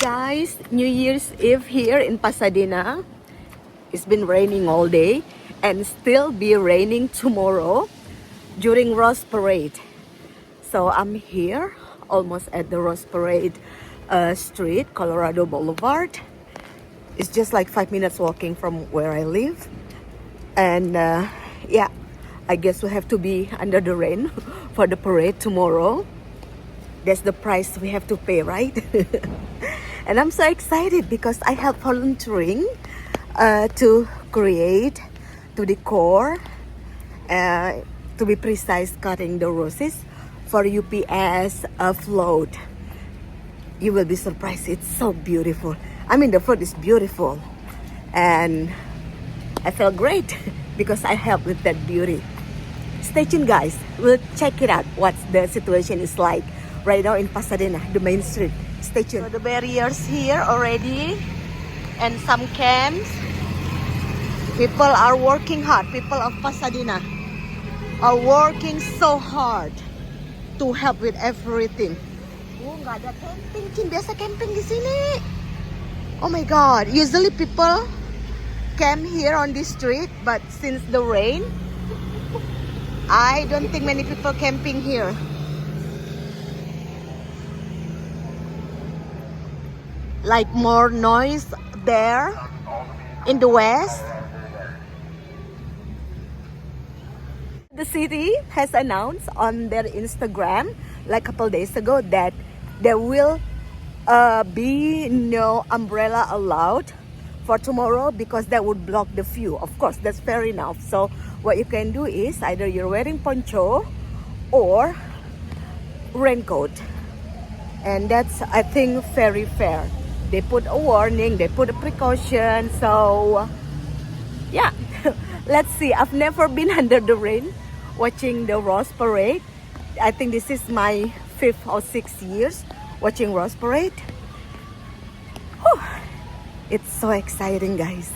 guys, New Year's Eve here in Pasadena. It's been raining all day and still be raining tomorrow during Rose Parade. So I'm here almost at the Rose Parade street, Colorado Boulevard. It's just like 5 minutes walking from where I live. And yeah, I guess we have to be under the rain for the parade tomorrow. That's the price we have to pay, right? And I'm so excited because I help volunteering to create, to decor, to be precise, cutting the roses for UPS float. You will be surprised. It's so beautiful. I mean, the food is beautiful. And I felt great because I helped with that beauty. Stay tuned, guys. We'll check it out, what the situation is like right now in Pasadena, the main street. Stay tuned. So the barriers here already and some camps. People are working hard. People of Pasadena are working so hard to help with everything. Oh, nggak ada camping, Cin. Biasa camping di sini. Oh my God. Usually people camp here on this street, but since the rain, I don't think many people camping here. Like more noise there in the west. The city has announced on their Instagram like a couple days ago that there will be no umbrella allowed for tomorrow because that would block the view. Of course, that's fair enough. So what you can do is either you're wearing poncho or raincoat. And that's, I think, very fair. They put a warning, they put a precaution. So yeah, let's see. I've never been under the rain watching the Rose Parade. I think this is my 5th or 6th years watching Rose Parade. Whew. It's so exciting, guys.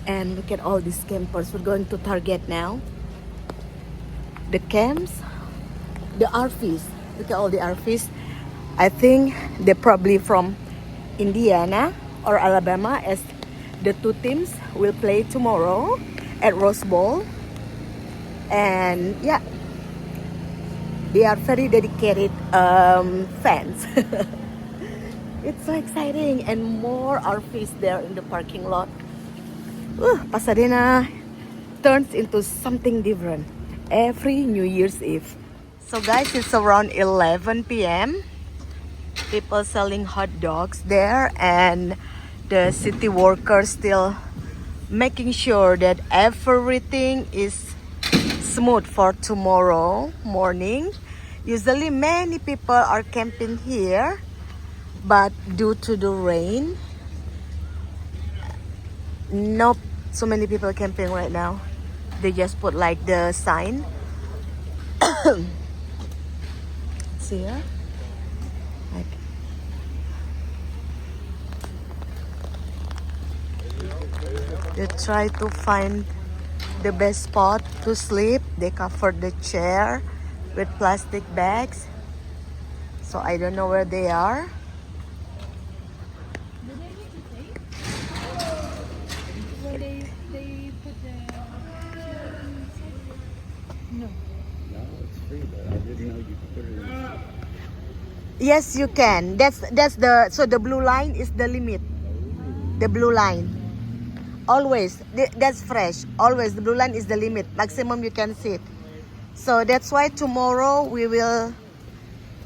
And look at all these campers. We're going to Target now. The camps, the RVs. Look at all the RVs. I think they're probably from Indiana or Alabama, as the two teams will play tomorrow at Rose Bowl. And yeah, they are very dedicated fans. It's so exciting, and more RVs there in the parking lot. Pasadena turns into something different every New Year's Eve. So guys, it's around 11 p.m. People selling hot dogs there, and the city workers still making sure that everything is smooth for tomorrow morning. Usually many people are camping here, but due to the rain, not so many people camping right now. They just put like the sign. See here? Like, they try to find the best spot to sleep. They covered the chair with plastic bags. So I don't know where they are. When they put the no. No, it's free, but I didn't know you could put it in. Yes, you can. That's the, so the blue line is the limit. The blue line. Always. That's fresh. Always the blue line is the limit. Maximum you can sit. So that's why tomorrow we will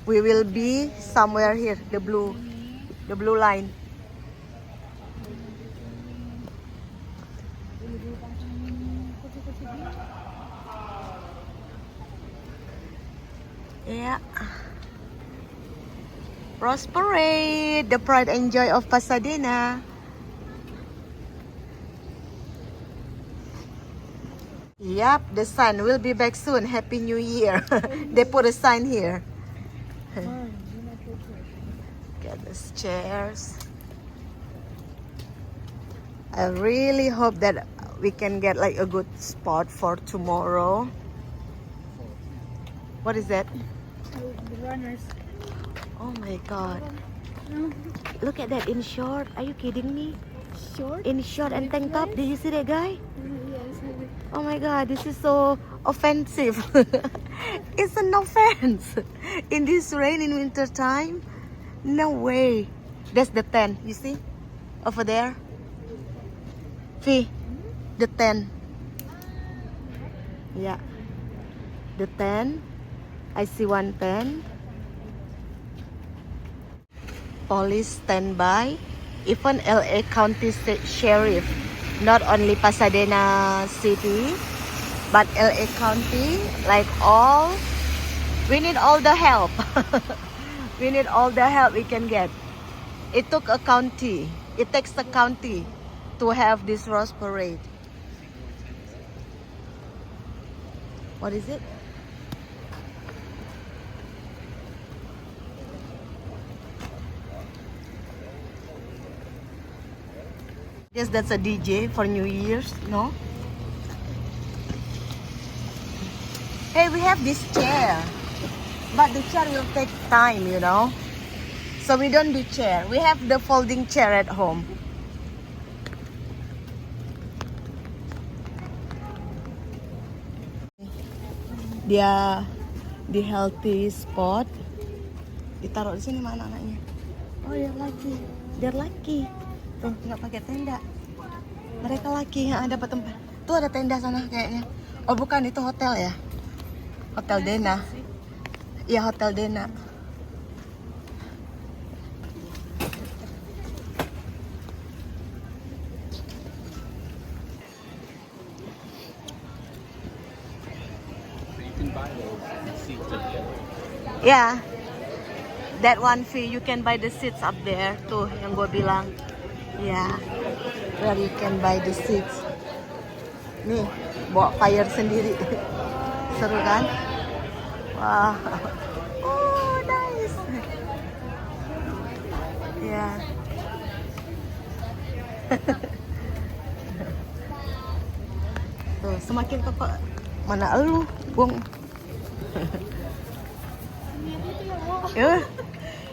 be somewhere here. The blue line. Yeah. Rose Parade, the pride and joy of Pasadena. Yep, the sun will be back soon. Happy New Year. They put a sign here. Get these chairs. I really hope that we can get like a good spot for tomorrow. What is that? The runners. Oh my God. No. Look at that in short. Are you kidding me? Short? In short and tank top. Did you see that guy? Yes. Oh my god, this is so offensive. It's an offense. In this rain in winter time? No way. That's the tent, you see? Over there. Fee, the tent. Yeah. The tent. I see one tent. Police standby. Even LA County Sheriff. Not only Pasadena City, but LA County, like all, we need all the help. We need all the help we can get. It took a county, it takes a county to have this Rose Parade. What is it? Yes, that's a DJ for New Year's, no? Hey, we have this chair, but the chair will take time, you know? So we don't do chair. We have the folding chair at home. Dia di healthy spot. Ditaruh di sini mana anaknya? Oh, they're lucky. Tuh, nggak pakai tenda. Mereka laki yang dapat tempat. Tuh ada tenda sana kayaknya. Oh bukan, itu hotel ya? Hotel Dena. Iya, Hotel Dena. So you can buy those seats up there. Yeah. That one fee, you can buy the seats up there. Tuh, yang gue bilang. Yeah. Where you can buy the seats. Nih, bawa fire sendiri. Seru kan? Wow. Oh, nice. Yeah. Tuh, semakin ke mana elu, Bung?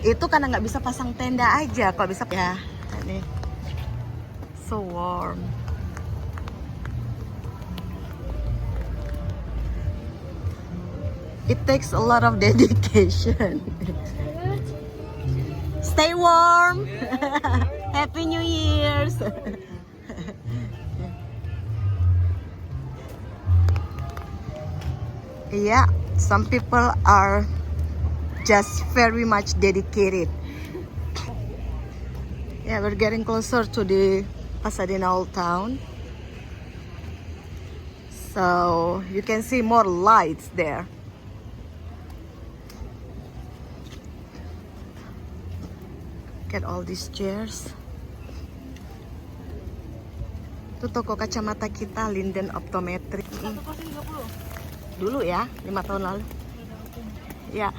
Itu karena nggak bisa pasang tenda aja. Kalau bisa ya, nih. So warm. It takes a lot of dedication. Stay warm. Happy New Year's. Yeah, some people are just very much dedicated. Yeah, we're getting closer to the Pasadena Old Town. So you can see more lights there. Get all these chairs. Itu toko kacamata kita, Linden Optometrik. Dulu ya, 5 tahun lalu. Ya.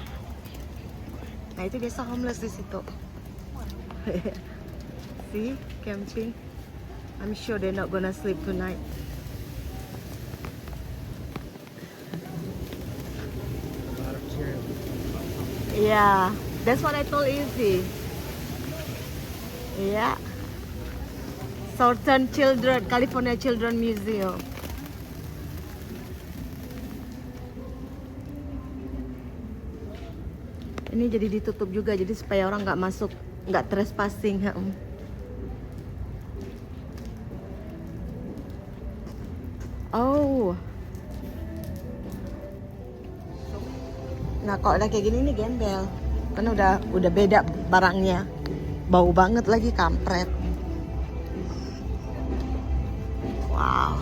Nah itu biasa homeless di situ. See, camping. I'm sure they're not gonna sleep tonight. Yeah, that's what I told Izzy. Yeah. Southern Children, California Children Museum. Ini jadi ditutup juga, jadi supaya orang nggak masuk, nggak trespassing. Oh. Nah kalau udah kayak gini nih gembel, kan udah beda barangnya, bau banget lagi, kampret. Wow.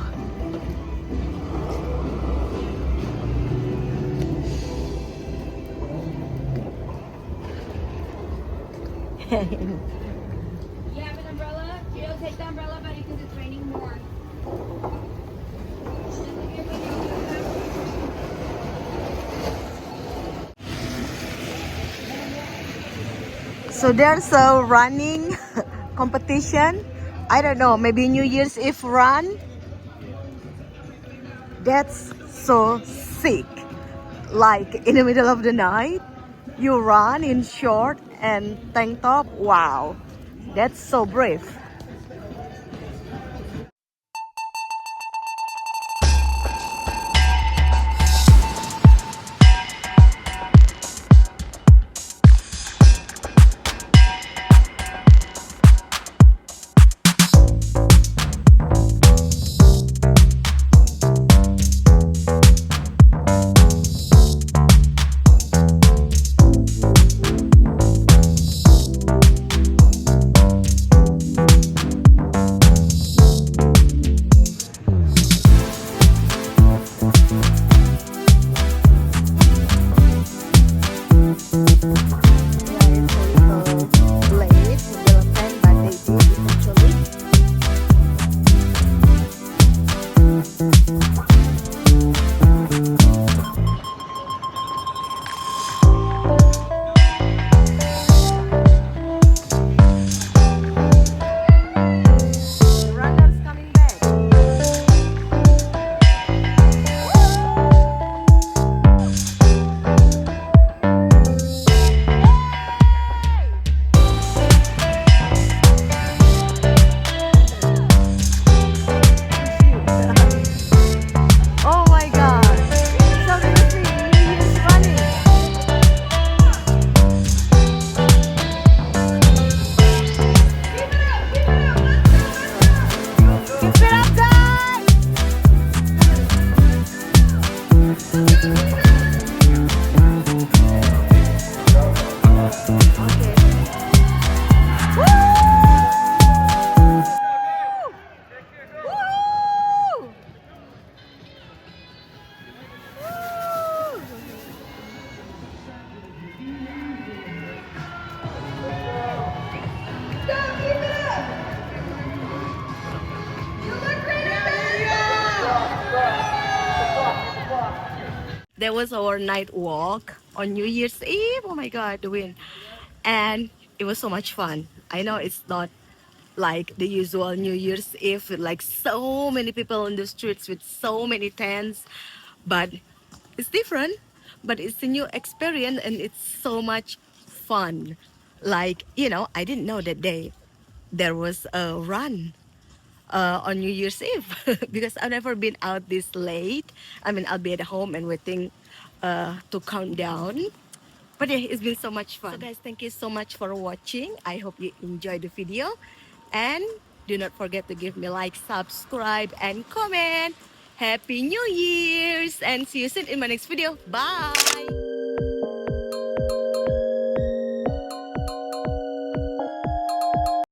You have an umbrella? You'll take the umbrella, buddy, because it's raining more. So there's a running competition. I don't know, maybe New Year's Eve run. That's so sick. Like in the middle of the night, you run in short and tank top. Wow, that's so brave. That was our night walk on New Year's Eve. Oh my God, the wind. And it was so much fun. I know it's not like the usual New Year's Eve with like so many people in the streets with so many tents, but it's different. But it's a new experience and it's so much fun. Like, I didn't know that there was a run on New Year's Eve because I've never been out this late. I mean, I'll be at home and waiting to count down. But yeah, it's been so much fun. So guys, thank you so much for watching. I hope you enjoyed the video. And do not forget to give me like, subscribe, and comment. Happy New Year's! And see you soon in my next video. Bye!